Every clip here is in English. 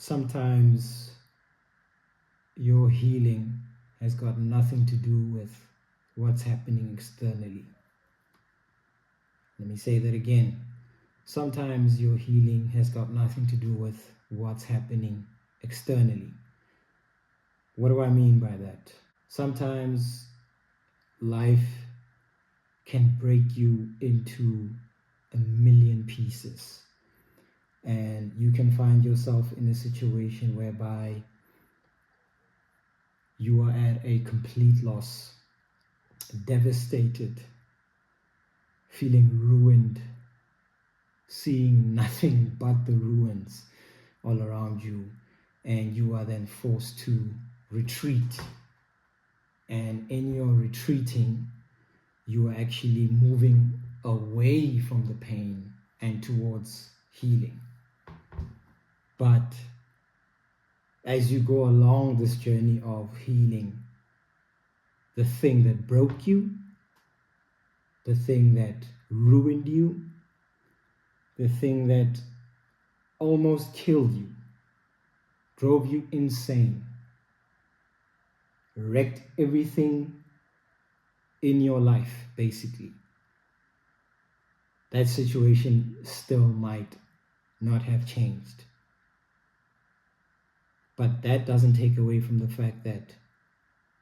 Sometimes your healing has got nothing to do with what's happening externally. Let me say that again. Sometimes your healing has got nothing to do with what's happening externally. What do I mean by that? Sometimes life can break you into a million pieces, and you can find yourself in a situation whereby you are at a complete loss, devastated, feeling ruined, seeing nothing but the ruins all around you, and you are then forced to retreat. And in your retreating, you are actually moving away from the pain and towards healing. But as you go along this journey of healing, the thing that broke you, the thing that ruined you, the thing that almost killed you, drove you insane, wrecked everything in your life, basically. That situation still might not have changed. But that doesn't take away from the fact that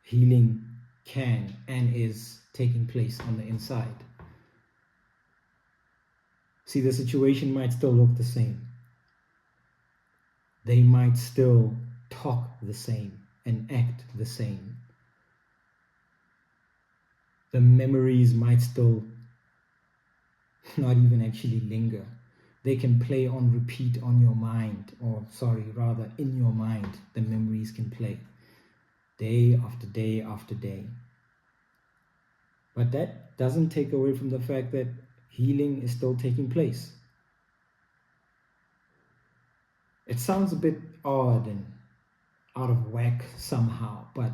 healing can and is taking place on the inside. See, the situation might still look the same. They might still talk the same and act the same. The memories might still not even actually linger. They can play on repeat on your mind, in your mind, the memories can play day after day after day. But that doesn't take away from the fact that healing is still taking place. It sounds a bit odd and out of whack somehow, but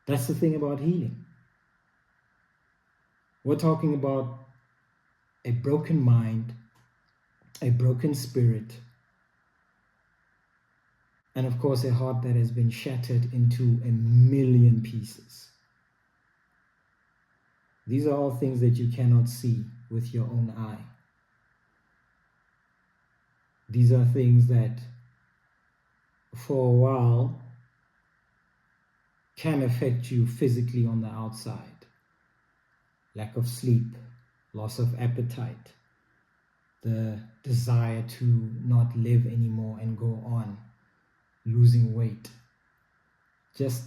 that's the thing about healing. We're talking about a broken mind, a broken spirit, and of course a heart that has been shattered into a million pieces. These are all things that you cannot see with your own eye. These are things that for a while can affect you physically on the outside. Lack of sleep, loss of appetite, the desire to not live anymore and go on, losing weight, just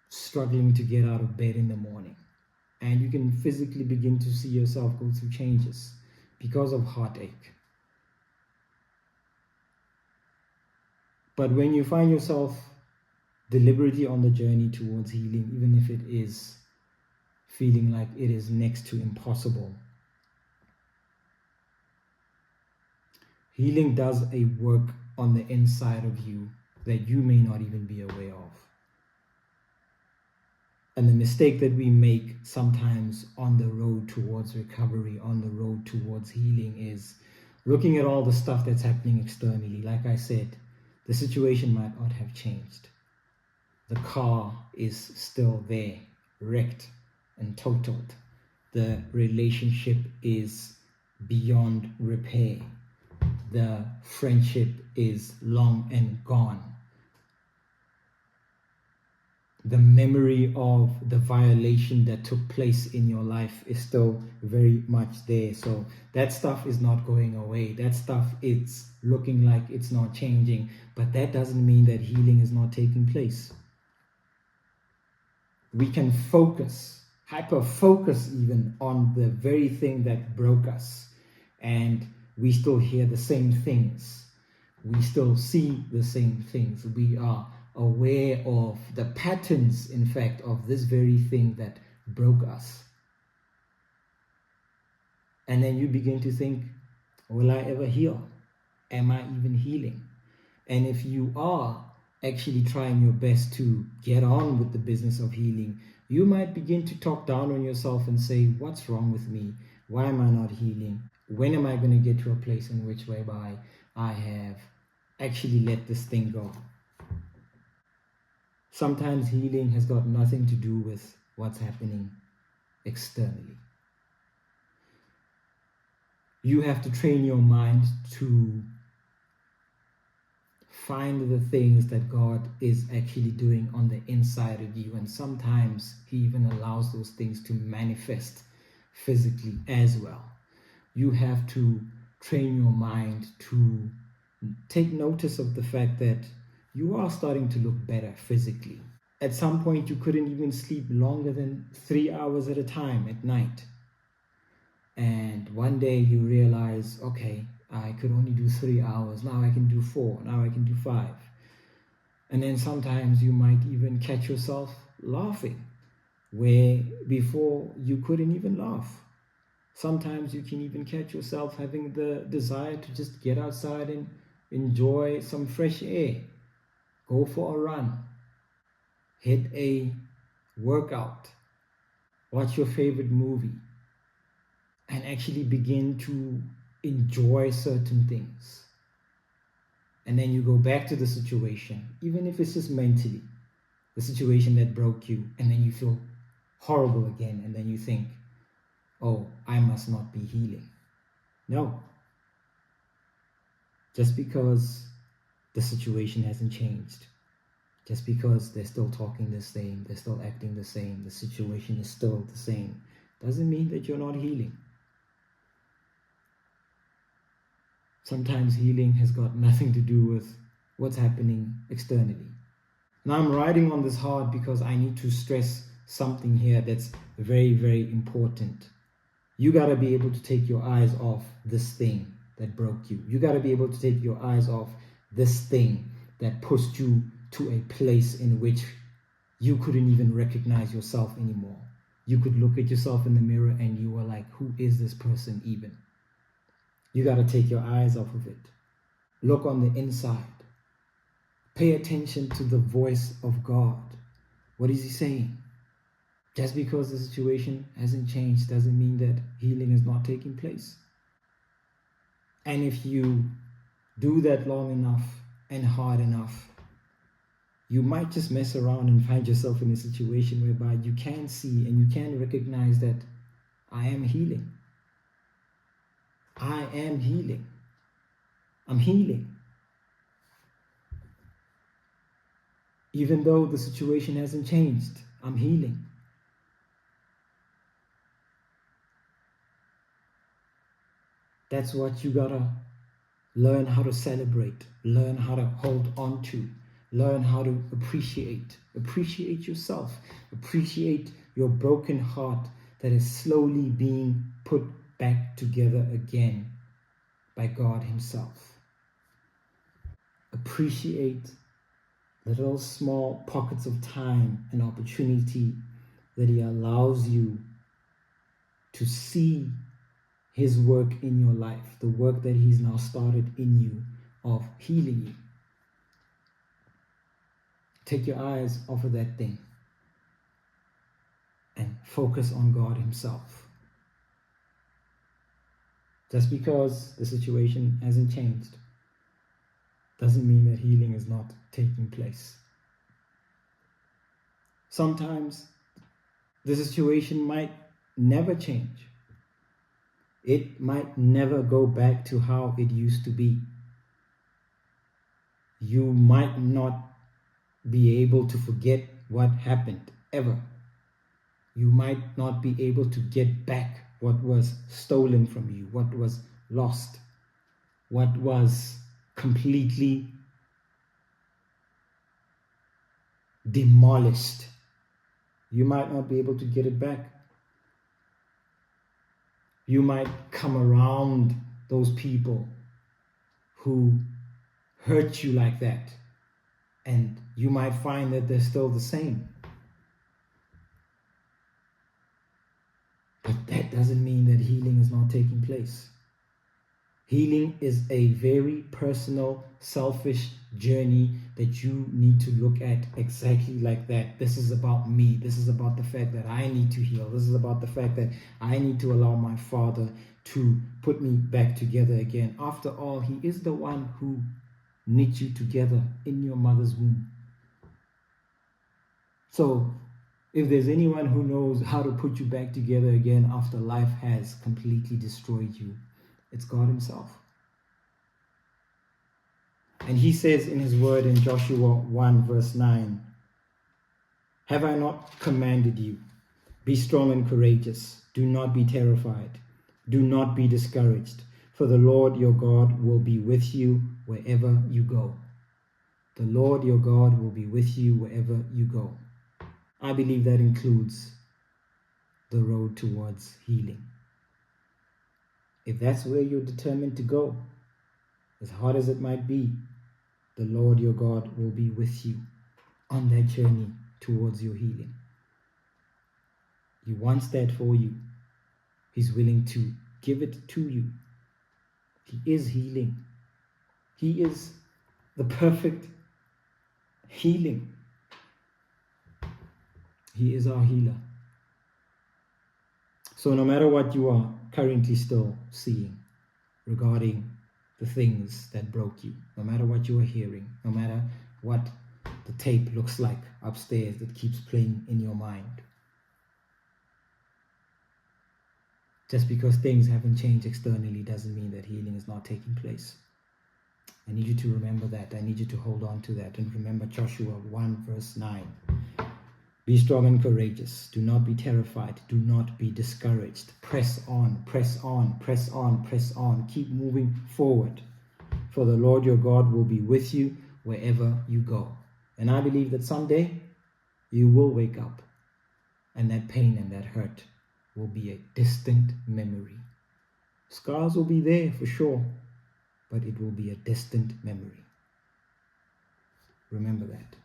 struggling to get out of bed in the morning. And you can physically begin to see yourself go through changes because of heartache. But when you find yourself deliberately on the journey towards healing, even if it is feeling like it is next to impossible, healing does a work on the inside of you that you may not even be aware of. And the mistake that we make sometimes on the road towards recovery, on the road towards healing, is looking at all the stuff that's happening externally. Like I said, the situation might not have changed. The car is still there, wrecked and totaled. The relationship is beyond repair. The friendship is long and gone. The memory of the violation that took place in your life is still very much there. So that stuff is not going away. That stuff, it's looking like it's not changing, but that doesn't mean that healing is not taking place. We can focus, hyper-focus even on the very thing that broke us, and we still hear the same things. We still see the same things. We are aware of the patterns, in fact, of this very thing that broke us. And then you begin to think, will I ever heal? Am I even healing? And if you are actually trying your best to get on with the business of healing, you might begin to talk down on yourself and say, what's wrong with me? Why am I not healing? When am I going to get to a place in which whereby I have actually let this thing go. Sometimes healing has got nothing to do with what's happening externally. You have to train your mind to find the things that God is actually doing on the inside of you. And sometimes He even allows those things to manifest physically as well. You have to train your mind to take notice of the fact that you are starting to look better physically. At some point, you couldn't even sleep longer than 3 hours at a time at night. And one day you realize, okay, I could only do 3 hours. Now I can do 4. Now I can do 5. And then sometimes you might even catch yourself laughing, where before you couldn't even laugh. Sometimes you can even catch yourself having the desire to just get outside and enjoy some fresh air, go for a run, hit a workout, watch your favorite movie, and actually begin to enjoy certain things. And then you go back to the situation, even if it's just mentally, the situation that broke you, and then you feel horrible again, and then you think, oh, I must not be healing. No. Just because the situation hasn't changed, just because they're still talking the same, they're still acting the same, the situation is still the same, doesn't mean that you're not healing. Sometimes healing has got nothing to do with what's happening externally. Now I'm writing on this hard because I need to stress something here that's very, very important. You got to be able to take your eyes off this thing that broke you. You got to be able to take your eyes off this thing that pushed you to a place in which you couldn't even recognize yourself anymore. You could look at yourself in the mirror and you were like, who is this person even? You got to take your eyes off of it. Look on the inside. Pay attention to the voice of God. What is He saying? Just because the situation hasn't changed doesn't mean that healing is not taking place. And if you do that long enough and hard enough, you might just mess around and find yourself in a situation whereby you can see and you can recognize that I am healing. I am healing. I'm healing. Even though the situation hasn't changed, I'm healing. That's what you gotta learn how to celebrate, learn how to hold on to, learn how to appreciate. Appreciate yourself. Appreciate your broken heart that is slowly being put back together again by God Himself. Appreciate little small pockets of time and opportunity that He allows you to see His work in your life, the work that He's now started in you of healing you. Take your eyes off of that thing and focus on God Himself. Just because the situation hasn't changed doesn't mean that healing is not taking place. Sometimes the situation might never change. It might never go back to how it used to be. You might not be able to forget what happened ever. You might not be able to get back what was stolen from you, what was lost, what was completely demolished. You might not be able to get it back. You might come around those people who hurt you like that, and you might find that they're still the same. But that doesn't mean that healing is not taking place. Healing is a very personal, selfish journey that you need to look at exactly like that. This is about me. This is about the fact that I need to heal. This is about the fact that I need to allow my Father to put me back together again. After all, He is the one who knit you together in your mother's womb. So if there's anyone who knows how to put you back together again after life has completely destroyed you, it's God himself. And he says in his word in Joshua 1 verse 9, have I not commanded you? Be strong and courageous. Do not be terrified. Do not be discouraged. For the Lord your God will be with you wherever you go. The Lord your God will be with you wherever you go. I believe that includes the road towards healing. If that's where you're determined to go, as hard as it might be, the Lord your God will be with you on that journey towards your healing. He wants that for you. He's willing to give it to you. He is healing. He is the perfect healing. He is our healer. So no matter what you are currently still seeing regarding the things that broke you, no matter what you are hearing, no matter what the tape looks like upstairs that keeps playing in your mind, just because things haven't changed externally doesn't mean that healing is not taking place. I need you to remember that. I need you to hold on to that. And remember Joshua 1 verse 9. Be strong and courageous. Do not be terrified. Do not be discouraged. Press on, press on, press on, press on. Keep moving forward. For the Lord your God will be with you wherever you go. And I believe that someday you will wake up and that pain and that hurt will be a distant memory. Scars will be there for sure, but it will be a distant memory. Remember that.